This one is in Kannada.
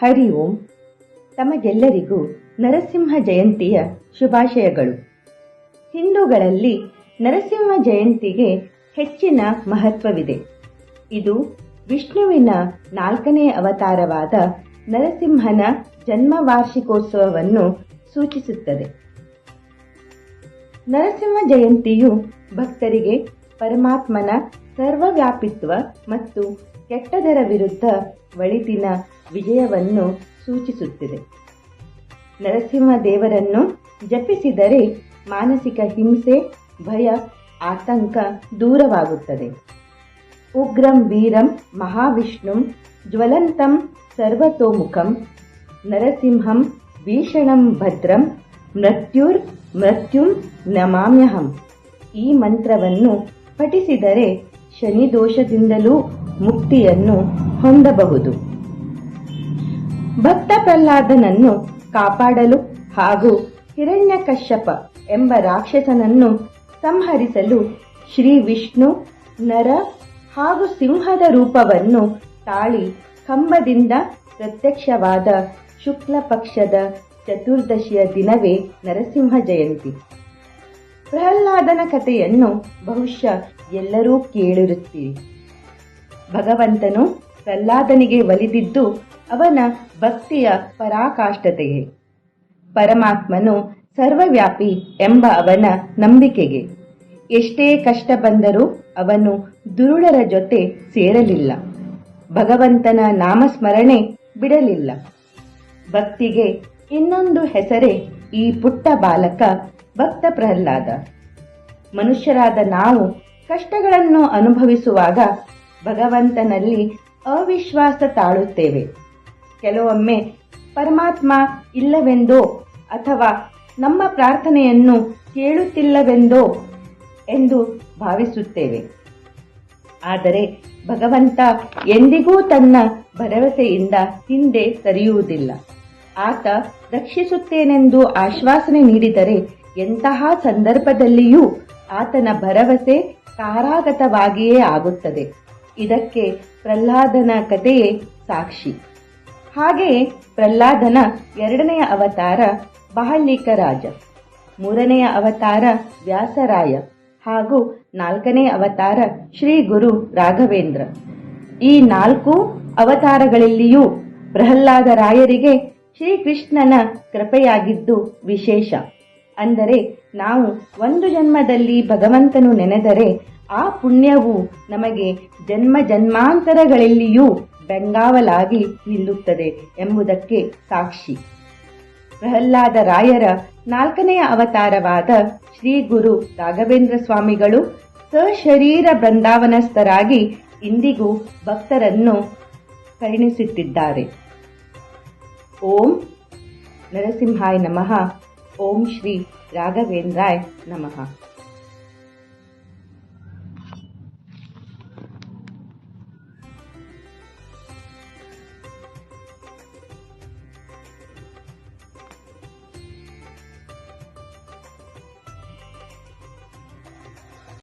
ಹರಿ ಓಂ. ತಮಗೆಲ್ಲರಿಗೂ ನರಸಿಂಹ ಜಯಂತಿಯ ಶುಭಾಶಯಗಳು. ಹಿಂದೂಗಳಲ್ಲಿ ನರಸಿಂಹ ಜಯಂತಿಗೆ ಹೆಚ್ಚಿನ ಮಹತ್ವವಿದೆ. ಇದು ವಿಷ್ಣುವಿನ 4ನೇ ಅವತಾರವಾದ ನರಸಿಂಹನ ಜನ್ಮ ವಾರ್ಷಿಕೋತ್ಸವವನ್ನು ಸೂಚಿಸುತ್ತದೆ. ನರಸಿಂಹ ಜಯಂತಿಯು ಭಕ್ತರಿಗೆ ಪರಮಾತ್ಮನ ಸರ್ವವ್ಯಾಪಿತ್ವ ಮತ್ತು ಕೆಟ್ಟದರ ವಿರುದ್ಧ ಒಳಿತಿನ ವಿಜಯವನ್ನು ಸೂಚಿಸುತ್ತಿದೆ. ನರಸಿಂಹ ದೇವರನ್ನು ಜಪಿಸಿದರೆ ಮಾನಸಿಕ ಹಿಂಸೆ, ಭಯ, ಆತಂಕ ದೂರವಾಗುತ್ತದೆ. ಉಗ್ರಂ ವೀರಂ ಮಹಾವಿಷ್ಣುಂ ಜ್ವಲಂತಂ ಸರ್ವತೋಮುಖಂ ನರಸಿಂಹಂ ಭೀಷಣಂ ಭದ್ರಂ ಮೃತ್ಯುಂ ನಮಾಮ್ಯಹಂ. ಈ ಮಂತ್ರವನ್ನು ಪಠಿಸಿದರೆ ಶನಿ ದೋಷದಿಂದಲೂ ಮುಕ್ತಿಯನ್ನು ಹೊಂದಬಹುದು. ಭಕ್ತ ಪ್ರಹ್ಲಾದನನ್ನು ಕಾಪಾಡಲು ಹಾಗೂ ಹಿರಣ್ಯಕಶ್ಯಪ ಎಂಬ ರಾಕ್ಷಸನನ್ನು ಸಂಹರಿಸಲು ಶ್ರೀ ವಿಷ್ಣು ನರ ಹಾಗೂ ಸಿಂಹದ ರೂಪವನ್ನು ತಾಳಿ ಕಂಬದಿಂದ ಪ್ರತ್ಯಕ್ಷವಾದ ಶುಕ್ಲ ಪಕ್ಷದ ಚತುರ್ದಶಿಯ ದಿನವೇ ನರಸಿಂಹ ಜಯಂತಿ. ಪ್ರಹ್ಲಾದನ ಕಥೆಯನ್ನು ಬಹುಶಃ ಎಲ್ಲರೂ ಕೇಳಿರುತ್ತೀರಿ. ಭಗವಂತನು ಪ್ರಹ್ಲಾದನಿಗೆ ಒಲಿದಿದ್ದು ಅವನ ಭಕ್ತಿಯ ಪರಾಕಾಷ್ಠತೆಗೆ, ಪರಮಾತ್ಮನು ಸರ್ವವ್ಯಾಪಿ ಎಂಬ ಅವನ ನಂಬಿಕೆಗೆ. ಎಷ್ಟೇ ಕಷ್ಟ ಬಂದರೂ ಅವನು ದುರುಳರ ಜೊತೆ ಸೇರಲಿಲ್ಲ. ಭಗವಂತನ ನಾಮಸ್ಮರಣೆ ಬಿಡಲಿಲ್ಲ. ಭಕ್ತಿಗೆ ಇನ್ನೊಂದು ಹೆಸರೇ ಈ ಪುಟ್ಟ ಬಾಲಕ ಭಕ್ತ ಪ್ರಹ್ಲಾದ. ಮನುಷ್ಯರಾದ ನಾವು ಕಷ್ಟಗಳನ್ನು ಅನುಭವಿಸುವಾಗ ಭಗವಂತನಲ್ಲಿ ಅವಿಶ್ವಾಸ ತಾಳುತ್ತೇವೆ. ಕೆಲವೊಮ್ಮೆ ಪರಮಾತ್ಮ ಇಲ್ಲವೆಂದೋ ಅಥವಾ ನಮ್ಮ ಪ್ರಾರ್ಥನೆಯನ್ನು ಕೇಳುತ್ತಿಲ್ಲವೆಂದೋ ಎಂದು ಭಾವಿಸುತ್ತೇವೆ. ಆದರೆ ಭಗವಂತ ಎಂದಿಗೂ ತನ್ನ ಭರವಸೆಯಿಂದ ಹಿಂದೆ ಸರಿಯುವುದಿಲ್ಲ. ಆತ ರಕ್ಷಿಸುತ್ತೇನೆಂದು ಆಶ್ವಾಸನೆ ನೀಡಿದರೆ ಎಂತಹ ಸಂದರ್ಭದಲ್ಲಿಯೂ ಆತನ ಭರವಸೆ ಕಾರಾಗತವಾಗಿಯೇ ಆಗುತ್ತದೆ. ಇದಕ್ಕೆ ಪ್ರಹ್ಲಾದನ ಕಥೆಯೇ ಸಾಕ್ಷಿ. ಹಾಗೆಯೇ ಪ್ರಹ್ಲಾದನ 2ನೆಯ ಅವತಾರ ಬಹಳೀಕ ರಾಜ, 3ನೆಯ ಅವತಾರ ವ್ಯಾಸರಾಯ ಹಾಗೂ 4ನೇ ಅವತಾರ ಶ್ರೀ ಗುರು ರಾಘವೇಂದ್ರ. ಈ 4 ಅವತಾರಗಳಲ್ಲಿಯೂ ಪ್ರಹ್ಲಾದ ರಾಯರಿಗೆ ಶ್ರೀಕೃಷ್ಣನ ಕೃಪೆಯಾಗಿದ್ದು ವಿಶೇಷ. ಅಂದರೆ ನಾವು ಒಂದು ಜನ್ಮದಲ್ಲಿ ಭಗವಂತನು ನೆನೆದರೆ ಆ ಪುಣ್ಯವು ನಮಗೆ ಜನ್ಮ ಜನ್ಮಾಂತರಗಳಲ್ಲಿಯೂ ಬೆಂಗಾವಲಾಗಿ ನಿಲ್ಲುತ್ತದೆ ಎಂಬುದಕ್ಕೆ ಸಾಕ್ಷಿ. ಪ್ರಹ್ಲಾದ ರಾಯರ 4ನೆಯ ಅವತಾರವಾದ ಶ್ರೀ ಗುರು ರಾಘವೇಂದ್ರ ಸ್ವಾಮಿಗಳು ಸಶರೀರ ಬೃಂದಾವನಸ್ಥರಾಗಿ ಇಂದಿಗೂ ಭಕ್ತರನ್ನು ಕರುಣಿಸುತ್ತಿದ್ದಾರೆ. ಓಂ ನರಸಿಂಹಾಯ ನಮಃ. ಓಂ ಶ್ರೀ ರಾಘವೇಂದ್ರಾಯ ನಮಃ.